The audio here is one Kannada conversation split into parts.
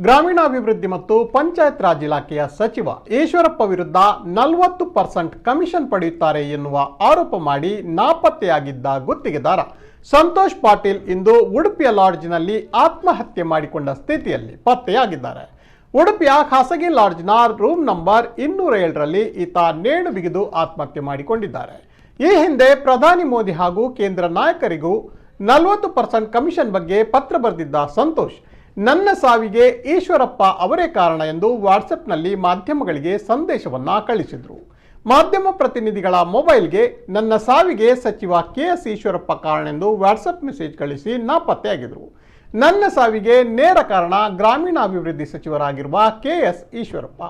ಗ್ರಾಮೀಣಾಭಿವೃದ್ಧಿ ಮತ್ತು ಪಂಚಾಯತ್ ರಾಜ್ ಇಲಾಖೆಯ ಸಚಿವ ಈಶ್ವರಪ್ಪ ವಿರುದ್ಧ 40% ಕಮಿಷನ್ ಪಡೆಯುತ್ತಾರೆ ಎನ್ನುವ ಆರೋಪ ಮಾಡಿ ನಾಪತ್ತೆಯಾಗಿದ್ದ ಗುತ್ತಿಗೆದಾರ ಸಂತೋಷ್ ಪಾಟೀಲ್ ಇಂದು ಉಡುಪಿಯ ಲಾಡ್ಜ್ನಲ್ಲಿ ಆತ್ಮಹತ್ಯೆ ಮಾಡಿಕೊಂಡ ಸ್ಥಿತಿಯಲ್ಲಿ ಪತ್ತೆಯಾಗಿದ್ದಾರೆ. ಉಡುಪಿಯ ಖಾಸಗಿ ಲಾಡ್ಜ್ನ ರೂಮ್ ನಂಬರ್ 207ರಲ್ಲಿ ಈತ ನೇಣು ಬಿಗಿದು ಆತ್ಮಹತ್ಯೆ ಮಾಡಿಕೊಂಡಿದ್ದಾರೆ. ಈ ಹಿಂದೆ ಪ್ರಧಾನಿ ಮೋದಿ ಹಾಗೂ ಕೇಂದ್ರ ನಾಯಕರಿಗೂ 40% ಕಮಿಷನ್ ಬಗ್ಗೆ ಪತ್ರ ಬರೆದಿದ್ದ ಸಂತೋಷ್, ನನ್ನ ಸಾವಿಗೆ ಈಶ್ವರಪ್ಪ ಅವರೇ ಕಾರಣ ಎಂದು ವಾಟ್ಸಪ್ನಲ್ಲಿ ಮಾಧ್ಯಮಗಳಿಗೆ ಸಂದೇಶವನ್ನ ಕಳಿಸಿದ್ರು. ಮಾಧ್ಯಮ ಪ್ರತಿನಿಧಿಗಳ ಮೊಬೈಲ್ಗೆ ನನ್ನ ಸಾವಿಗೆ ಸಚಿವ KS ಈಶ್ವರಪ್ಪ ಕಾರಣ ಎಂದು ವಾಟ್ಸಪ್ ಮೆಸೇಜ್ ಕಳಿಸಿ ನಾಪತ್ತೆಯಾಗಿದ್ರು. ನನ್ನ ಸಾವಿಗೆ ನೇರ ಕಾರಣ ಗ್ರಾಮೀಣಾಭಿವೃದ್ಧಿ ಸಚಿವರಾಗಿರುವ KS ಈಶ್ವರಪ್ಪ,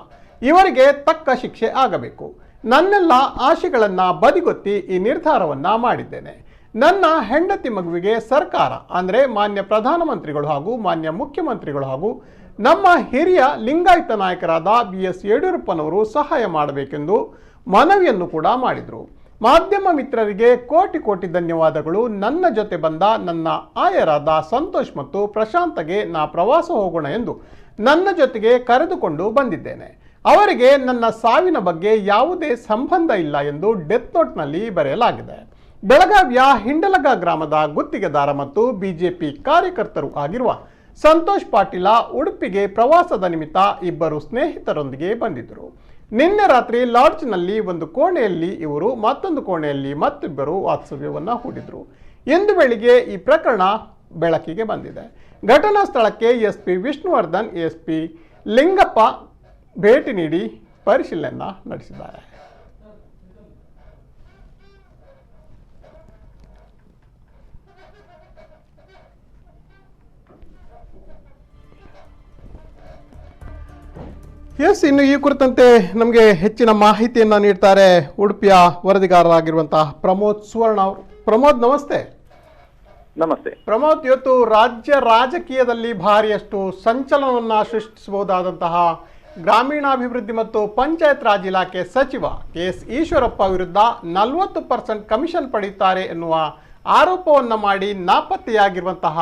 ಇವರಿಗೆ ತಕ್ಕ ಶಿಕ್ಷೆ ಆಗಬೇಕು. ನನ್ನೆಲ್ಲ ಆಶೆಗಳನ್ನ ಬದಿಗೊತ್ತಿ ಈ ನಿರ್ಧಾರವನ್ನ ಮಾಡಿದ್ದೇನೆ. ನನ್ನ ಹೆಂಡತಿ ಮಗುವಿಗೆ ಸರ್ಕಾರ ಅಂದರೆ ಮಾನ್ಯ ಪ್ರಧಾನಮಂತ್ರಿಗಳು ಹಾಗೂ ಮಾನ್ಯ ಮುಖ್ಯಮಂತ್ರಿಗಳು ಹಾಗೂ ನಮ್ಮ ಹಿರಿಯ ಲಿಂಗಾಯತ ನಾಯಕರಾದ BS ಯಡಿಯೂರಪ್ಪನವರು ಸಹಾಯ ಮಾಡಬೇಕೆಂದು ಮನವಿಯನ್ನು ಕೂಡ ಮಾಡಿದರು. ಮಾಧ್ಯಮ ಮಿತ್ರರಿಗೆ ಕೋಟಿ ಕೋಟಿ ಧನ್ಯವಾದಗಳು. ನನ್ನ ಜೊತೆ ಬಂದ ನನ್ನ ಆಯರಾದ ಸಂತೋಷ್ ಮತ್ತು ಪ್ರಶಾಂತ್ಗೆ ನಾ ಪ್ರವಾಸ ಹೋಗೋಣ ಎಂದು ನನ್ನ ಜೊತೆಗೆ ಕರೆದುಕೊಂಡು ಬಂದಿದ್ದೇನೆ. ಅವರಿಗೆ ನನ್ನ ಸಾವಿನ ಬಗ್ಗೆ ಯಾವುದೇ ಸಂಬಂಧ ಇಲ್ಲ ಎಂದು ಡೆತ್ ನೋಟ್ನಲ್ಲಿ ಬರೆಯಲಾಗಿದೆ. ಬೆಳಗಾವಿಯ ಹಿಂಡಲಗ ಗ್ರಾಮದ ಗುತ್ತಿಗೆದಾರ ಮತ್ತು ಬಿಜೆಪಿ ಕಾರ್ಯಕರ್ತರು ಆಗಿರುವ ಸಂತೋಷ್ ಪಾಟೀಲ ಉಡುಪಿಗೆ ಪ್ರವಾಸದ ನಿಮಿತ್ತ ಇಬ್ಬರು ಸ್ನೇಹಿತರೊಂದಿಗೆ ಬಂದಿದ್ದರು. ನಿನ್ನೆ ರಾತ್ರಿ ಲಾಡ್ಜ್ನಲ್ಲಿ ಒಂದು ಕೋಣೆಯಲ್ಲಿ ಇವರು, ಮತ್ತೊಂದು ಕೋಣೆಯಲ್ಲಿ ಮತ್ತಿಬ್ಬರು ವಾಸ್ತವ್ಯವನ್ನು ಹೂಡಿದ್ರು. ಇಂದು ಬೆಳಿಗ್ಗೆ ಈ ಪ್ರಕರಣ ಬೆಳಕಿಗೆ ಬಂದಿದೆ. ಘಟನಾ ಸ್ಥಳಕ್ಕೆ SP ವಿಷ್ಣುವರ್ಧನ್, SP ಲಿಂಗಪ್ಪ ಭೇಟಿ ನೀಡಿ ಪರಿಶೀಲನೆ ನಡೆಸಿದ್ದಾರೆ. ಇನ್ನು ಈ ಕುರಿತಂತೆ ನಮಗೆ ಹೆಚ್ಚಿನ ಮಾಹಿತಿಯನ್ನು ನೀಡ್ತಾರೆ ಉಡುಪಿಯ ವರದಿಗಾರರಾಗಿರುವಂತಹ ಪ್ರಮೋದ್ ಸುವರ್ಣ ಅವರು. ಪ್ರಮೋದ್, ನಮಸ್ತೆ. ನಮಸ್ತೆ ಪ್ರಮೋದ್, ಇವತ್ತು ರಾಜ್ಯ ರಾಜಕೀಯದಲ್ಲಿ ಭಾರಿಯಷ್ಟು ಸಂಚಲನವನ್ನು ಸೃಷ್ಟಿಸಬಹುದಾದಂತಹ ಗ್ರಾಮೀಣಾಭಿವೃದ್ಧಿ ಮತ್ತು ಪಂಚಾಯತ್ ರಾಜ್ ಇಲಾಖೆ ಸಚಿವ KS ಈಶ್ವರಪ್ಪ ವಿರುದ್ಧ 40% ಕಮಿಷನ್ ಪಡೆಯುತ್ತಾರೆ ಎನ್ನುವ ಆರೋಪವನ್ನು ಮಾಡಿ ನಾಪತ್ತೆಯಾಗಿರುವಂತಹ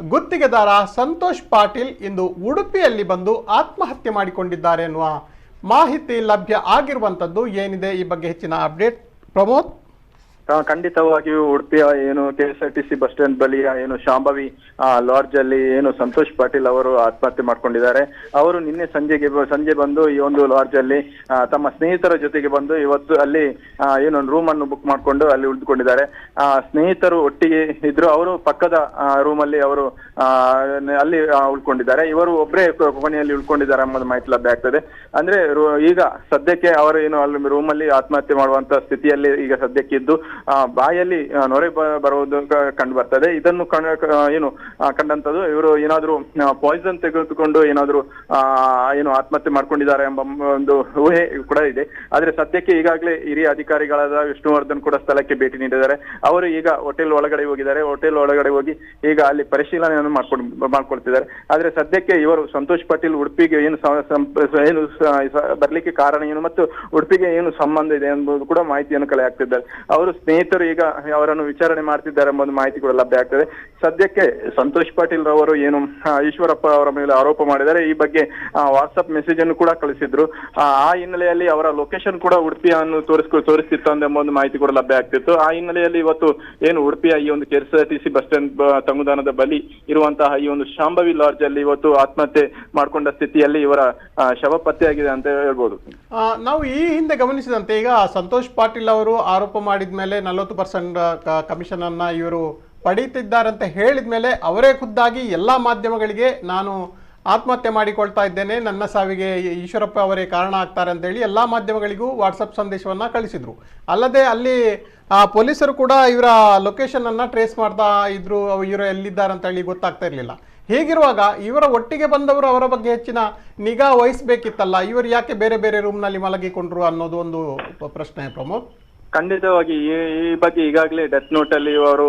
ಗುತ್ತಿಗೆದಾರ ಸಂತೋಷ್ ಪಾಟೀಲ್ ಇಂದು ಉಡುಪಿಯಲ್ಲಿ ಬಂದು ಆತ್ಮಹತ್ಯೆ ಮಾಡಿಕೊಂಡಿದ್ದಾರೆ ಎನ್ನುವ ಮಾಹಿತಿ ಲಭ್ಯ ಆಗಿರುವಂಥದ್ದು. ಏನಿದೆ ಈ ಬಗ್ಗೆ ಹೆಚ್ಚಿನ ಅಪ್ಡೇಟ್ ಪ್ರಮೋದ್? ಖಂಡಿತವಾಗಿಯೂ ಉಡುಪಿಯ ಏನು KSRTC ಬಸ್ ಸ್ಟ್ಯಾಂಡ್ ಬಳಿಯ ಏನು ಶಾಂಭವಿ ಲಾಡ್ಜ್ ಅಲ್ಲಿ ಏನು ಸಂತೋಷ್ ಪಾಟೀಲ್ ಅವರು ಆತ್ಮಹತ್ಯೆ ಮಾಡ್ಕೊಂಡಿದ್ದಾರೆ. ಅವರು ನಿನ್ನೆ ಸಂಜೆ ಬಂದು ಈ ಒಂದು ಲಾಡ್ಜ್ ಅಲ್ಲಿ ತಮ್ಮ ಸ್ನೇಹಿತರ ಜೊತೆಗೆ ಬಂದು ಇವತ್ತು ಅಲ್ಲಿ ಏನು ರೂಮ್ ಅನ್ನು ಬುಕ್ ಮಾಡ್ಕೊಂಡು ಅಲ್ಲಿ ಉಳಿದುಕೊಂಡಿದ್ದಾರೆ. ಸ್ನೇಹಿತರು ಒಟ್ಟಿಗೆ ಇದ್ರು. ಅವರು ಪಕ್ಕದ ರೂಮ್ ಅಲ್ಲಿ ಅವರು ಅಲ್ಲಿ ಉಳ್ಕೊಂಡಿದ್ದಾರೆ. ಇವರು ಒಬ್ಬರೇ ಕೊನೆಯಲ್ಲಿ ಉಳ್ಕೊಂಡಿದ್ದಾರೆ ಅನ್ನೋದು ಮಾಹಿತಿ ಲಭ್ಯ ಆಗ್ತದೆ. ಅಂದ್ರೆ ಈಗ ಸದ್ಯಕ್ಕೆ ಅವರು ಏನು ಅಲ್ಲಿ ರೂಮ್ ಅಲ್ಲಿ ಆತ್ಮಹತ್ಯೆ ಮಾಡುವಂತ ಸ್ಥಿತಿಯಲ್ಲಿ ಈಗ ಸದ್ಯಕ್ಕೆ ಇದ್ದು ಬಾಯಲ್ಲಿ ನೊರೆ ಬರುವುದು ಕಂಡು ಬರ್ತದೆ. ಇದನ್ನು ಏನು ಕಂಡಂತದ್ದು ಇವರು ಏನಾದ್ರು ಪಾಯ್ಸನ್ ತೆಗೆದುಕೊಂಡು ಏನಾದ್ರು ಏನು ಆತ್ಮಹತ್ಯೆ ಮಾಡ್ಕೊಂಡಿದ್ದಾರೆ ಎಂಬ ಒಂದು ಊಹೆ ಕೂಡ ಇದೆ. ಆದ್ರೆ ಸದ್ಯಕ್ಕೆ ಈಗಾಗಲೇ ಹಿರಿಯ ಅಧಿಕಾರಿಗಳಾದ ವಿಷ್ಣುವರ್ಧನ್ ಕೂಡ ಸ್ಥಳಕ್ಕೆ ಭೇಟಿ ನೀಡಿದ್ದಾರೆ. ಅವರು ಈಗ ಹೋಟೆಲ್ ಒಳಗಡೆ ಹೋಗಿದ್ದಾರೆ. ಹೋಟೆಲ್ ಒಳಗಡೆ ಹೋಗಿ ಈಗ ಅಲ್ಲಿ ಪರಿಶೀಲನೆಯನ್ನು ಮಾಡ್ಕೊಳ್ತಿದ್ದಾರೆ. ಆದ್ರೆ ಸದ್ಯಕ್ಕೆ ಇವರು ಸಂತೋಷ್ ಪಾಟೀಲ್ ಉಡುಪಿಗೆ ಏನು ಬರ್ಲಿಕ್ಕೆ ಕಾರಣ ಏನು ಮತ್ತು ಉಡುಪಿಗೆ ಏನು ಸಂಬಂಧ ಇದೆ ಎಂಬುದು ಕೂಡ ಮಾಹಿತಿಯನ್ನು ಕಲೆ ಹಾಕ್ತಿದ್ದಾರೆ. ಅವರು ಸ್ನೇಹಿತರು ಈಗ ಅವರನ್ನು ವಿಚಾರಣೆ ಮಾಡ್ತಿದ್ದಾರೆ ಎಂಬುದು ಮಾಹಿತಿ ಕೂಡ ಲಭ್ಯ ಆಗ್ತದೆ. ಸದ್ಯಕ್ಕೆ ಸಂತೋಷ್ ಪಾಟೀಲ್ ರವರು ಏನು ಈಶ್ವರಪ್ಪ ಅವರ ಮೇಲೆ ಆರೋಪ ಮಾಡಿದ್ದಾರೆ. ಈ ಬಗ್ಗೆ ವಾಟ್ಸಪ್ ಮೆಸೇಜ್ ಅನ್ನು ಕೂಡ ಕಳಿಸಿದ್ರು. ಆ ಹಿನ್ನೆಲೆಯಲ್ಲಿ ಅವರ ಲೊಕೇಶನ್ ಕೂಡ ಉಡುಪಿಯನ್ನು ತೋರಿಸ್ತಿತ್ತು ಎಂಬ ಮಾಹಿತಿ ಕೂಡ ಲಭ್ಯ ಆಗ್ತಿತ್ತು. ಆ ಹಿನ್ನೆಲೆಯಲ್ಲಿ ಇವತ್ತು ಏನು ಉಡುಪಿಯ ಈ ಒಂದು KSRTC ಬಸ್ ಸ್ಟ್ಯಾಂಡ್ ತಂಗುದಾಣದ ಬಳಿ ಇರುವಂತಹ ಈ ಒಂದು ಶಾಂಭವಿ ಲಾಡ್ಜ್ ಅಲ್ಲಿ ಇವತ್ತು ಆತ್ಮಹತ್ಯೆ ಮಾಡಿಕೊಂಡ ಸ್ಥಿತಿಯಲ್ಲಿ ಇವರ ಶವ ಪತ್ತೆಯಾಗಿದೆ ಅಂತ ಹೇಳ್ಬೋದು. ನಾವು ಈ ಹಿಂದೆ ಗಮನಿಸಿದಂತೆ ಈಗ ಸಂತೋಷ್ ಪಾಟೀಲ್ ಅವರು ಆರೋಪ ಮಾಡಿದ ಮೇಲೆ 40% ಕಮಿಷನ್ ಅನ್ನ ಇವರು ಪಡೀತಿದ್ದಾರೆ ಅಂತ ಹೇಳಿದ ಮೇಲೆ ಅವರೇ ಖುದ್ದಾಗಿ ಎಲ್ಲ ಮಾಧ್ಯಮಗಳಿಗೆ ನಾನು ಆತ್ಮಹತ್ಯೆ ಮಾಡಿಕೊಳ್ತಾ ಇದ್ದೇನೆ, ನನ್ನ ಸಾವಿಗೆ ಈಶ್ವರಪ್ಪ ಅವರೇ ಕಾರಣ ಆಗ್ತಾರೆ ಅಂತೇಳಿ ಎಲ್ಲ ಮಾಧ್ಯಮಗಳಿಗೂ ವಾಟ್ಸಪ್ ಸಂದೇಶವನ್ನು ಕಳಿಸಿದ್ರು. ಅಲ್ಲದೆ ಅಲ್ಲಿ ಪೊಲೀಸರು ಕೂಡ ಇವರ ಲೊಕೇಶನ್ ಅನ್ನ ಟ್ರೇಸ್ ಮಾಡ್ತಾ ಇದ್ರು, ಇವರು ಎಲ್ಲಿದ್ದಾರೆ ಅಂತ ಹೇಳಿ ಗೊತ್ತಾಗ್ತಾ ಇರಲಿಲ್ಲ. ಹೀಗಿರುವಾಗ ಇವರ ಒಟ್ಟಿಗೆ ಬಂದವರು ಅವರ ಬಗ್ಗೆ ಹೆಚ್ಚಿನ ನಿಗಾ ವಹಿಸಬೇಕಿತ್ತಲ್ಲ, ಇವರು ಯಾಕೆ ಬೇರೆ ಬೇರೆ ರೂಮ್ನಲ್ಲಿ ಮಲಗಿಕೊಂಡ್ರು ಅನ್ನೋದು ಒಂದು ಪ್ರಶ್ನೆ ಪ್ರಮೋದ್. ಖಂಡಿತವಾಗಿ ಈ ಬಗ್ಗೆ ಈಗಾಗಲೇ ಡೆತ್ ನೋಟ್ ಅಲ್ಲಿ ಅವರು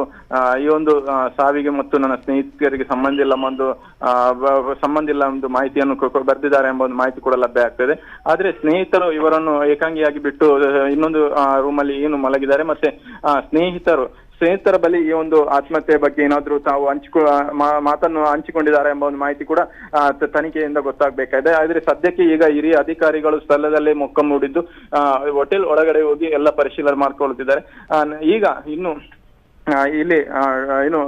ಈ ಒಂದು ಸಾವಿಗೆ ಮತ್ತು ನನ್ನ ಸ್ನೇಹಿತರಿಗೆ ಸಂಬಂಧ ಇಲ್ಲ ಒಂದು ಮಾಹಿತಿಯನ್ನು ಬರೆದಿದ್ದಾರೆ ಎಂಬ ಒಂದು ಮಾಹಿತಿ ಕೂಡ ಲಭ್ಯ ಆಗ್ತದೆ. ಆದ್ರೆ ಸ್ನೇಹಿತರು ಇವರನ್ನು ಏಕಾಂಗಿಯಾಗಿ ಬಿಟ್ಟು ಇನ್ನೊಂದು ರೂಮ್ ಅಲ್ಲಿ ಏನು ಮಲಗಿದ್ದಾರೆ. ಮತ್ತೆ ಸ್ನೇಹಿತರು ಸ್ನೇಹಿತರ ಬಳಿ ಈ ಒಂದು ಆತ್ಮಹತ್ಯೆ ಬಗ್ಗೆ ಏನಾದ್ರೂ ತಾವು ಮಾತನ್ನು ಹಂಚಿಕೊಂಡಿದ್ದಾರೆ ಎಂಬ ಒಂದು ಮಾಹಿತಿ ಕೂಡ ತನಿಖೆಯಿಂದ ಗೊತ್ತಾಗಬೇಕಾಗಿದೆ. ಆದ್ರೆ ಸದ್ಯಕ್ಕೆ ಈಗ ಹಿರಿಯ ಅಧಿಕಾರಿಗಳು ಸ್ಥಳದಲ್ಲೇ ಮೊಕ್ಕ ಮೂಡಿದ್ದು ಹೋಟೆಲ್ ಒಳಗಡೆ ಹೋಗಿ ಎಲ್ಲ ಪರಿಶೀಲನೆ ಮಾಡ್ಕೊಳ್ತಿದ್ದಾರೆ. ಈಗ ಇನ್ನು ಇಲ್ಲಿ ಏನು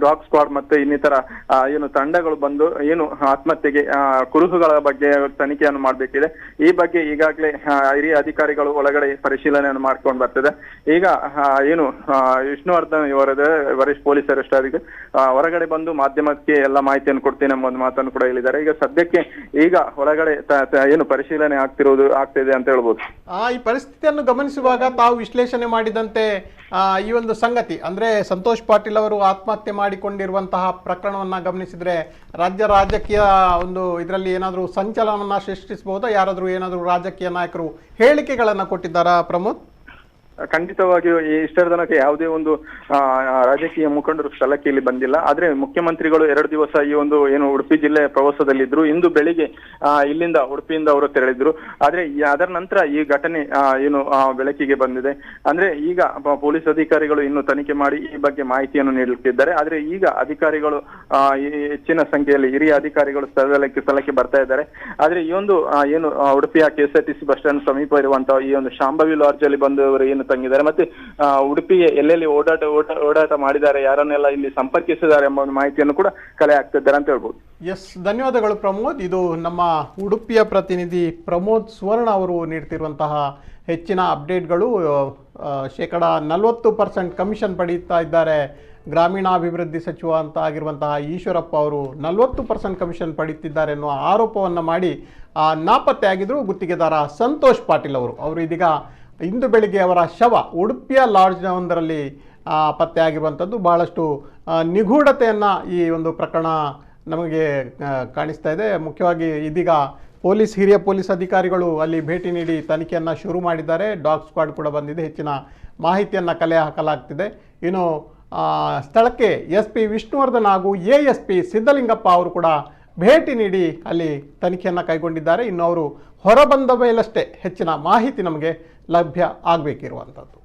ಡಾಗ್ ಸ್ಕ್ವಾಡ್ ಮತ್ತೆ ಇನ್ನಿತರ ಏನು ತಂಡಗಳು ಬಂದು ಏನು ಆತ್ಮಹತ್ಯೆಗೆ ಕುರುಹುಗಳ ಬಗ್ಗೆ ತನಿಖೆಯನ್ನು ಮಾಡಬೇಕಿದೆ. ಈ ಬಗ್ಗೆ ಈಗಾಗಲೇ ಹಿರಿಯ ಅಧಿಕಾರಿಗಳು ಒಳಗಡೆ ಪರಿಶೀಲನೆಯನ್ನು ಮಾಡ್ಕೊಂಡು ಬರ್ತಿದೆ. ಈಗ ಏನು ವಿಷ್ಣುವರ್ಧನ್ ಇವರದ ವರಿಷ್ಠ ಪೊಲೀಸ್ ವರಿಷ್ಠರಿಗೆ ಹೊರಗಡೆ ಬಂದು ಮಾಧ್ಯಮಕ್ಕೆ ಎಲ್ಲ ಮಾಹಿತಿಯನ್ನು ಕೊಡ್ತೀನಿ ಎಂಬ ಒಂದು ಮಾತನ್ನು ಕೂಡ ಹೇಳಿದ್ದಾರೆ. ಈಗ ಸದ್ಯಕ್ಕೆ ಈಗ ಒಳಗಡೆ ಏನು ಪರಿಶೀಲನೆ ಆಗ್ತಿದೆ ಅಂತ ಹೇಳ್ಬೋದು. ಈ ಪರಿಸ್ಥಿತಿಯನ್ನು ಗಮನಿಸುವಾಗ ತಾವು ವಿಶ್ಲೇಷಣೆ ಮಾಡಿದಂತೆ ಈ ಒಂದು ಸಂಗತಿ ಅಂದ್ರೆ ಸಂತೋಷ್ ಪಾಟೀಲ್ ಅವರು ಆತ್ಮಹತ್ಯೆ ಮಾಡಿಕೊಂಡಿರುವಂತಹ ಪ್ರಕರಣವನ್ನ ಗಮನಿಸಿದ್ರೆ ರಾಜಕೀಯ ಒಂದು ಇದರಲ್ಲಿ ಏನಾದರೂ ಸಂಚಲನವನ್ನ ಸೃಷ್ಟಿಸಬಹುದಾ? ಯಾರಾದರೂ ಏನಾದರೂ ರಾಜಕೀಯ ನಾಯಕರು ಹೇಳಿಕೆಗಳನ್ನ ಕೊಟ್ಟಿದ್ದಾರಾ ಪ್ರಮೋದ್? ಖಂಡಿತವಾಗಿಯೂ ಇಷ್ಟರ ತನಕ ಯಾವುದೇ ಒಂದು ರಾಜಕೀಯ ಮುಖಂಡರು ಸ್ಥಳಕ್ಕೆ ಇಲ್ಲಿ ಬಂದಿಲ್ಲ. ಆದ್ರೆ ಮುಖ್ಯಮಂತ್ರಿಗಳು 2 ದಿವಸ ಈ ಒಂದು ಏನು ಉಡುಪಿ ಜಿಲ್ಲೆ ಪ್ರವಾಸದಲ್ಲಿದ್ರು. ಇಂದು ಬೆಳಿಗ್ಗೆ ಇಲ್ಲಿಂದ ಉಡುಪಿಯಿಂದ ಅವರು ತೆರಳಿದ್ರು. ಆದ್ರೆ ಅದರ ನಂತರ ಈ ಘಟನೆ ಏನು ಬೆಳಕಿಗೆ ಬಂದಿದೆ. ಅಂದ್ರೆ ಈಗ ಪೊಲೀಸ್ ಅಧಿಕಾರಿಗಳು ಇನ್ನು ತನಿಖೆ ಮಾಡಿ ಈ ಬಗ್ಗೆ ಮಾಹಿತಿಯನ್ನು ನೀಡುತ್ತಿದ್ದಾರೆ. ಆದ್ರೆ ಈಗ ಅಧಿಕಾರಿಗಳು ಹೆಚ್ಚಿನ ಸಂಖ್ಯೆಯಲ್ಲಿ ಹಿರಿಯ ಅಧಿಕಾರಿಗಳು ಸ್ಥಳಕ್ಕೆ ಬರ್ತಾ ಇದ್ದಾರೆ. ಆದ್ರೆ ಈ ಒಂದು ಏನು ಉಡುಪಿಯ KSRTC ಬಸ್ ಸ್ಟ್ಯಾಂಡ್ ಸಮೀಪ ಇರುವಂತಹ ಈ ಒಂದು ಶಾಂಭವಿ ಲಾಡ್ಜ್ ಅಲ್ಲಿ ಬಂದವರು ಏನು ತಂಗಿದ್ದಾರೆ ಮತ್ತೆ ಉಡುಪಿಗೆ ಎಲ್ಲೆಲ್ಲಿ ಓಡಾಟ ಮಾಡಿದ್ದಾರೆ, ಯಾರನ್ನೆಲ್ಲ ಇಲ್ಲಿ ಸಂಪರ್ಕಿಸಿದ್ದಾರೆ ಎಂಬ ಒಂದು ಮಾಹಿತಿಯನ್ನು ಕೂಡ ಕಲೆ ಹಾಕ್ತಿದ್ದಾರೆ ಅಂತ ಹೇಳ್ಬೋದು. ಎಸ್, ಧನ್ಯವಾದಗಳು ಪ್ರಮೋದ್. ಇದು ನಮ್ಮ ಉಡುಪಿಯ ಪ್ರತಿನಿಧಿ ಪ್ರಮೋದ್ ಸುವರ್ಣ ಅವರು ನೀಡ್ತಿರುವಂತಹ ಹೆಚ್ಚಿನ ಅಪ್ಡೇಟ್ಗಳು. 40% ಕಮಿಷನ್ ಪಡೆಯುತ್ತಾ ಇದ್ದಾರೆ ಗ್ರಾಮೀಣಾಭಿವೃದ್ಧಿ ಸಚಿವ ಅಂತ ಆಗಿರುವಂತಹ ಈಶ್ವರಪ್ಪ ಅವರು 40% ಕಮಿಷನ್ ಪಡೆಯುತ್ತಿದ್ದಾರೆ ಎನ್ನುವ ಆರೋಪವನ್ನು ಮಾಡಿ ನಾಪತ್ತೆ ಆಗಿದ್ರು ಗುತ್ತಿಗೆದಾರ ಸಂತೋಷ್ ಪಾಟೀಲ್ ಅವರು ಇದೀಗ ಇಂದು ಬೆಳಿಗ್ಗೆ ಅವರ ಶವ ಉಡುಪಿಯ ಲಾಡ್ಜ್ನ ಒಂದರಲ್ಲಿ ಪತ್ತೆ ಆಗಿರುವಂಥದ್ದು. ಬಹಳಷ್ಟು ನಿಗೂಢತೆಯನ್ನು ಈ ಒಂದು ಪ್ರಕರಣ ನಮಗೆ ಕಾಣಿಸ್ತಾ ಇದೆ. ಮುಖ್ಯವಾಗಿ ಇದೀಗ ಹಿರಿಯ ಪೊಲೀಸ್ ಅಧಿಕಾರಿಗಳು ಅಲ್ಲಿ ಭೇಟಿ ನೀಡಿ ತನಿಖೆಯನ್ನು ಶುರು ಮಾಡಿದ್ದಾರೆ. ಡಾಗ್ ಸ್ಕ್ವಾಡ್ ಕೂಡ ಬಂದಿದೆ. ಹೆಚ್ಚಿನ ಮಾಹಿತಿಯನ್ನು ಕಲೆ ಹಾಕಲಾಗ್ತಿದೆ. ಇನ್ನು ಸ್ಥಳಕ್ಕೆ SP ವಿಷ್ಣುವರ್ಧನ್ ಹಾಗೂ ASP ಸಿದ್ದಲಿಂಗಪ್ಪ ಅವರು ಕೂಡ ಭೇಟಿ ನೀಡಿ ಅಲ್ಲಿ ತನಿಖೆಯನ್ನು ಕೈಗೊಂಡಿದ್ದಾರೆ. ಇನ್ನು ಅವರು ಹೊರಬಂದ ಮೇಲಷ್ಟೇ ಹೆಚ್ಚಿನ ಮಾಹಿತಿ ನಮಗೆ ಲಭ್ಯ ಆಗಬೇಕಿರುವಂಥದ್ದು.